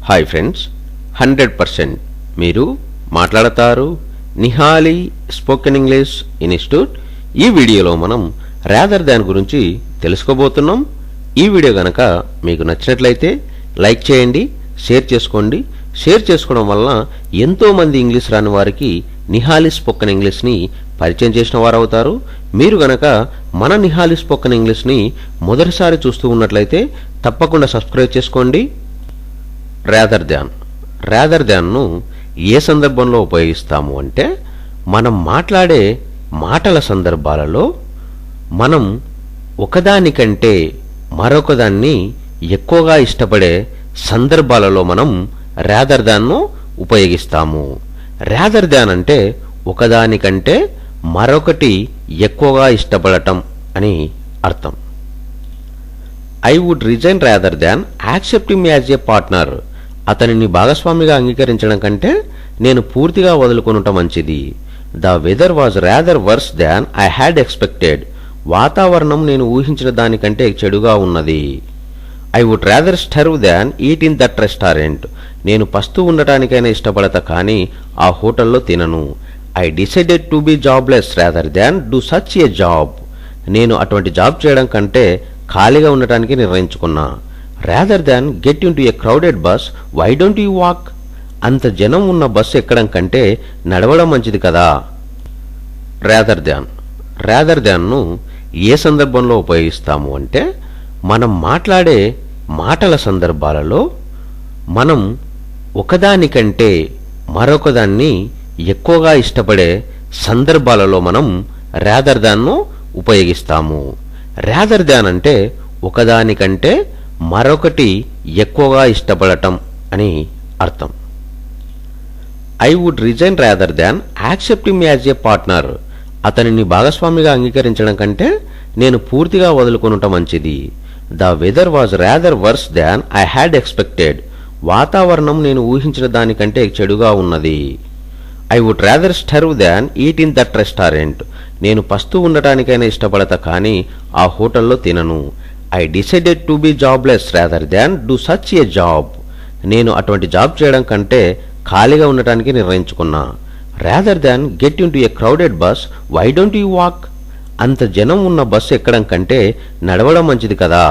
Hi friends, 100% మీరు మాట్లాడతారు Nihali spoken English institute. ఈ వీడియోలో మనం రాదర్ దాన్ గురించి తెలుసుకోబోతున్నాం. ఈ వీడియో గనక మీకు నచ్చినట్లయితే లైక్ చేయండి, షేర్ చేసుకోండి. షేర్ చేసుకోవడం వలన ఎంతోమంది ఇంగ్లీష్ రాని వారికి నిహాలి స్పోకెన్ ఇంగ్లీష్ని పరిచయం చేసిన వారు అవుతారు. మీరు గనక మన నిహాలి స్పోకెన్ ఇంగ్లీష్ని మొదటిసారి చూస్తూ ఉన్నట్లయితే తప్పకుండా సబ్స్క్రైబ్ చేసుకోండి. రాదర్ దాన్ను ఏ సందర్భంలో ఉపయోగిస్తాము అంటే, మనం మాట్లాడే మాటల సందర్భాలలో మనం ఒకదానికంటే మరొకదాన్ని ఎక్కువగా ఇష్టపడే సందర్భాలలో మనం రాదర్ దాన్ను ఉపయోగిస్తాము. రాదర్ దాన్ అంటే ఒకదానికంటే మరొకటి ఎక్కువగా ఇష్టపడటం అని అర్థం. I would resign rather than accept him as a partner. అతనిని భాగస్వామిగా అంగీకరించడం కంటే నేను పూర్తిగా వదులుకొనుట మంచిది. The weather was rather worse than I had expected. వాతావరణం నేను ఊహించిన దానికంటే చెడుగా ఉన్నది. I would rather starve than eat in that restaurant. నేను పస్తూ ఉండటానికైనా ఇష్టపడతా కానీ ఆ హోటల్లో తినను. I decided to be jobless rather than do such a job. నేను అటువంటి జాబ్ చేయడం కంటే ఖాళీగా ఉండటానికి నిర్ణయించుకున్నా. Rather than get into a crowded bus why don't you walk. అంత జనం ఉన్న బస్సు ఎక్కడం కంటే నడవడం మంచిది కదా. రాదర్ దాన్ను ఏ సందర్భంలో ఉపయోగిస్తాము అంటే, మనం మాట్లాడే మాటల సందర్భాలలో మనం ఒకదానికంటే మరొకదాన్ని ఎక్కువగా ఇష్టపడే సందర్భాలలో మనం రాదర్ దాన్ను ఉపయోగిస్తాము. రాదర్ దాన్ అంటే ఒకదానికంటే మరొకటి ఎక్కువగా ఇష్టపడటం అని అర్థం. I would resign rather than accept him as a partner. అతనిని భాగస్వామిగా అంగీకరించడం కంటే నేను పూర్తిగా వదులుకొనుట మంచిది. The weather was rather worse than I had expected. వాతావరణం నేను ఊహించిన దానికంటే చెడుగా ఉన్నది. I would rather starve than eat in that restaurant. నేను పస్తూ ఉండటానికైనా ఇష్టపడతా కానీ ఆ హోటల్లో తినను. I decided to be jobless rather than do such a job. నేను అటువంటి జాబ్ చేయడం కంటే ఖాళీగా ఉండటానికి నిర్ణయించుకున్నా. Rather than get into a crowded bus why don't you walk. అంత జనం ఉన్న బస్సు ఎక్కడం కంటే నడవడం మంచిది కదా.